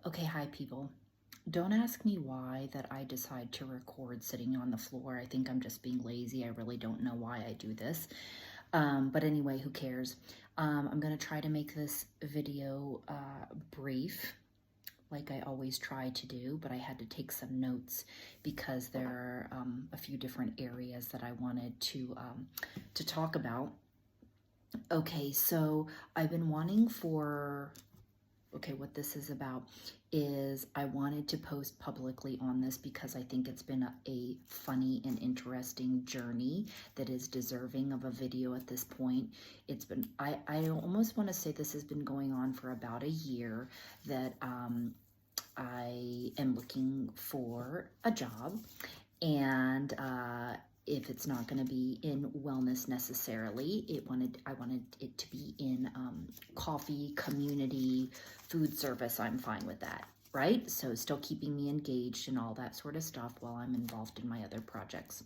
Okay, hi people. Don't ask me why that I decide to record sitting on the floor. I think I'm just being lazy. I really don't know why I do this. But anyway, who cares? I'm going to try to make this video brief, like I always try to do, but I had to take some notes because there are a few different areas that I wanted to talk about. Okay, so I've been wanting for okay, what this is about is I wanted to post publicly on this because I think it's been a funny and interesting journey that is deserving of a video at this point. It's been, I almost want to say this has been going on for about a year that I am looking for a job, and if it's not going to be in wellness necessarily, I wanted it to be in coffee, community, food service. I'm fine with that, right? So still keeping me engaged and all that sort of stuff while I'm involved in my other projects.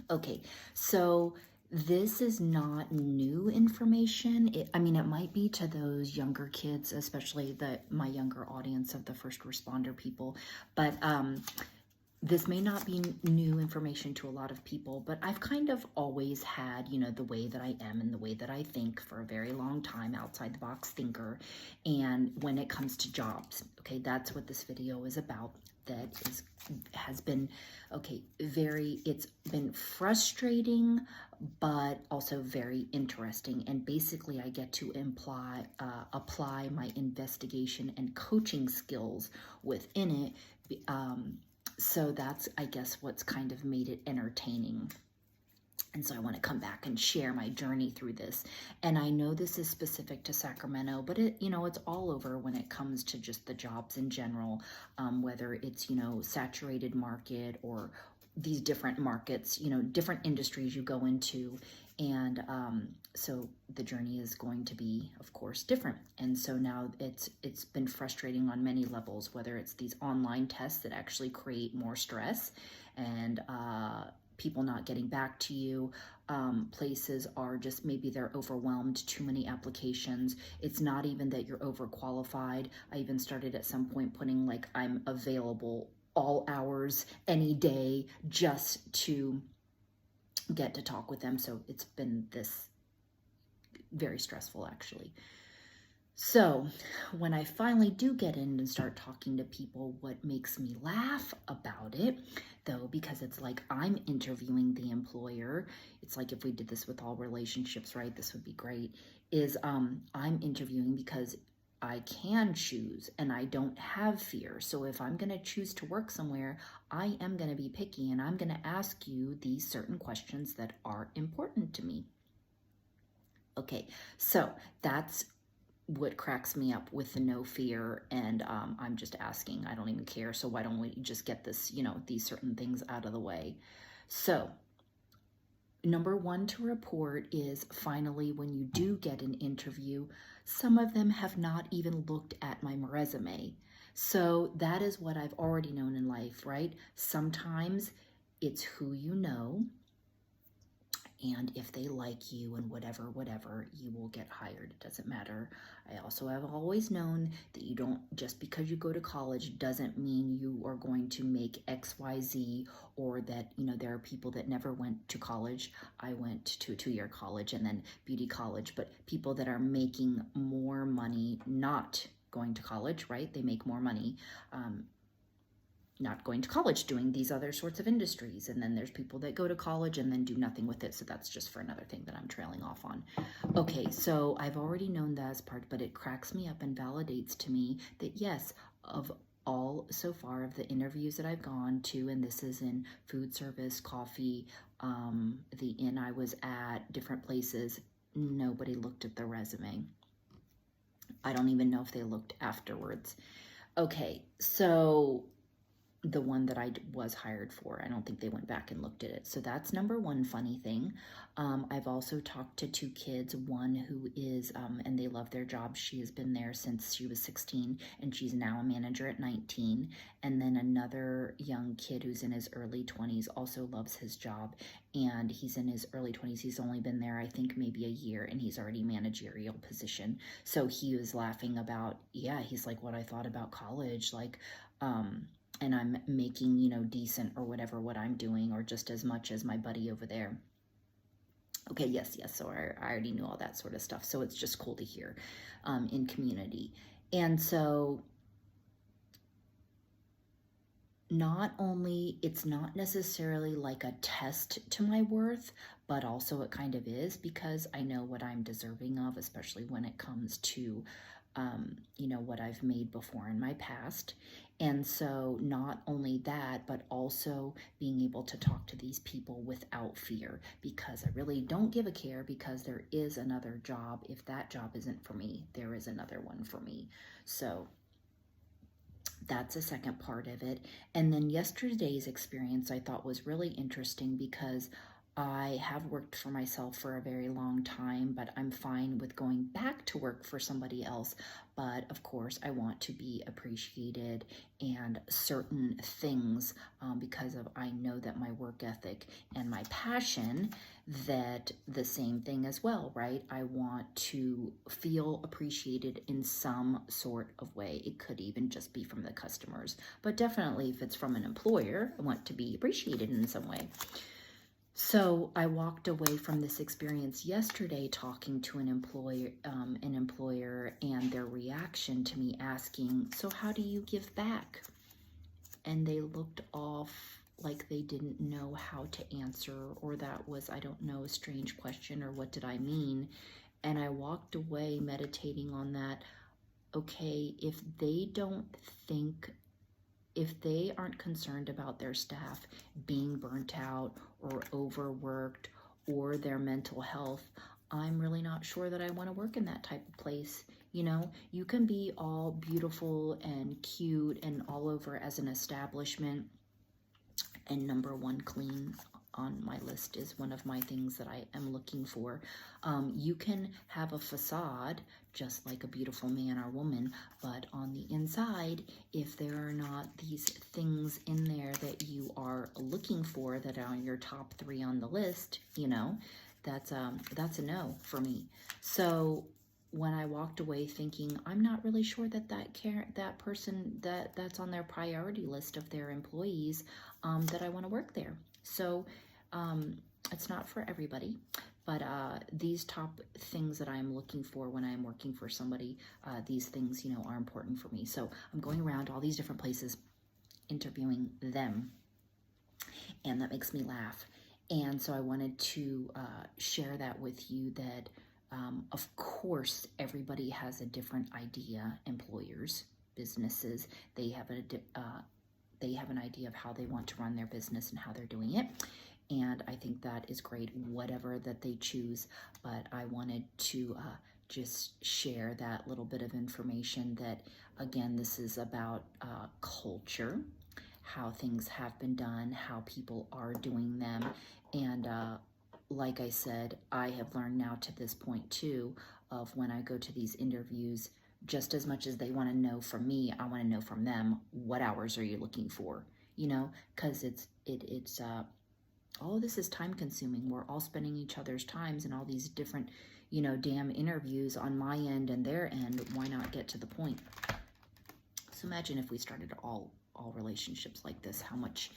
Okay, so this is not new information. I mean, it might be to those younger kids, especially my younger audience of the first responder people, but this may not be new information to a lot of people, but I've kind of always had, the way that I am and the way that I think for a very long time, outside the box thinker. And when it comes to jobs, okay, that's what this video is about. Has been, okay, it's been frustrating, but also very interesting. And basically I get to apply my investigation and coaching skills within it. So that's, I guess, what's kind of made it entertaining. And so I want to come back and share my journey through this. And I know this is specific to Sacramento, but it's all over when it comes to just the jobs in general, whether it's, saturated market or these different markets, different industries you go into. And so the journey is going to be, of course, different. And so now it's been frustrating on many levels, whether it's these online tests that actually create more stress and people not getting back to you. Places are just, maybe they're overwhelmed, too many applications. It's not even that you're overqualified. I even started at some point putting like, I'm available all hours, any day, just to get to talk with them. So it's been this very stressful, actually. So when I finally do get in and start talking to people, what makes me laugh about it, though, because it's like I'm interviewing the employer, it's like if we did this with all relationships, right, this would be great, is I'm interviewing because I can choose and I don't have fear. So if I'm going to choose to work somewhere, I am going to be picky and I'm going to ask you these certain questions that are important to me. Okay, so that's what cracks me up with the no fear, and I'm just asking, I don't even care, so why don't we just get this, these certain things out of the way. So number one to report is, finally, when you do get an interview, some of them have not even looked at my resume. So that is what I've already known in life, right? Sometimes it's who you know, and if they like you and whatever, you will get hired. It doesn't matter. I also have always known that you don't, just because you go to college doesn't mean you are going to make XYZ, or that, there are people that never went to college. I went to a 2-year college and then beauty college, but people that are making more money not going to college, right? They make more money. Not going to college, doing these other sorts of industries. And then there's people that go to college and then do nothing with it. So that's just for another thing that I'm trailing off on. Okay, so I've already known that as part, but it cracks me up and validates to me that yes, of all so far of the interviews that I've gone to, and this is in food service, coffee, the inn I was at, different places, nobody looked at the resume. I don't even know if they looked afterwards. Okay, so the one that I was hired for. I don't think they went back and looked at it. So that's number one funny thing. I've also talked to two kids, one who is, and they love their job. She has been there since she was 16, and she's now a manager at 19. And then another young kid who's in his early 20s also loves his job, and he's in his early 20s. He's only been there, I think, maybe a year, and he's already managerial position. So he was laughing about, yeah, he's like, what I thought about college, like, and I'm making, decent or whatever what I'm doing, or just as much as my buddy over there. Okay, yes. So I already knew all that sort of stuff. So it's just cool to hear in community. And so not only, it's not necessarily like a test to my worth, but also it kind of is, because I know what I'm deserving of, especially when it comes to what I've made before in my past. And so not only that, but also being able to talk to these people without fear, because I really don't give a care, because there is another job. If that job isn't for me, there is another one for me. So that's a second part of it. And then yesterday's experience I thought was really interesting, because I have worked for myself for a very long time, but I'm fine with going back to work for somebody else. But of course, I want to be appreciated and certain things, because I know that my work ethic and my passion, that the same thing as well, right? I want to feel appreciated in some sort of way. It could even just be from the customers, but definitely if it's from an employer, I want to be appreciated in some way. So I walked away from this experience yesterday talking to an employer, and their reaction to me asking, so how do you give back? And they looked off like they didn't know how to answer, or that was, I don't know, a strange question, or what did I mean? And I walked away meditating on that. Okay, if they aren't concerned about their staff being burnt out or overworked or their mental health, I'm really not sure that I want to work in that type of place. You can be all beautiful and cute and all over as an establishment, and number one, clean on my list is one of my things that I am looking for. You can have a facade just like a beautiful man or woman, but on the inside, if there are not these things in there that you are looking for that are on your top 3 on the list, that's a no for me. So when I walked away thinking, I'm not really sure that person that's on their priority list of their employees, that I want to work there. So it's not for everybody, but these top things that I'm looking for when I'm working for somebody, these things, are important for me. So I'm going around all these different places interviewing them, and that makes me laugh. And so I wanted to share that with you, that of course everybody has a different idea. Employers, businesses, they have an idea of how they want to run their business and how they're doing it. And I think that is great, whatever that they choose. But I wanted to just share that little bit of information that, again, this is about culture, how things have been done, how people are doing them. And like I said, I have learned now to this point too, of when I go to these interviews, just as much as they want to know from me, I want to know from them, what hours are you looking for? Because it's all this is time consuming. We're all spending each other's times and all these different, damn interviews on my end and their end. Why not get to the point? So imagine if we started all relationships like this, how much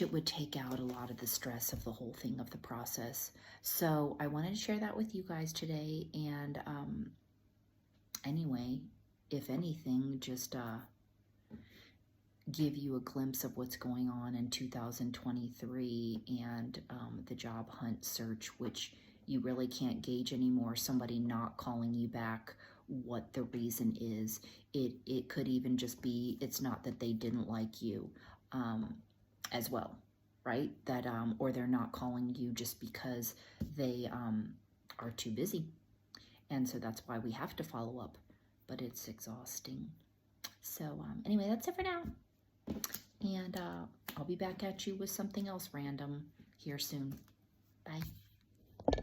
it would take out a lot of the stress of the whole thing, of the process. So I wanted to share that with you guys today. And anyway, if anything, just give you a glimpse of what's going on in 2023 and the job hunt search, which you really can't gauge anymore. Somebody not calling you back, what the reason is. It could even just be, it's not that they didn't like you as well, right? That or they're not calling you just because they are too busy. And so that's why we have to follow up, but it's exhausting. So anyway, that's it for now. And I'll be back at you with something else random here soon. Bye.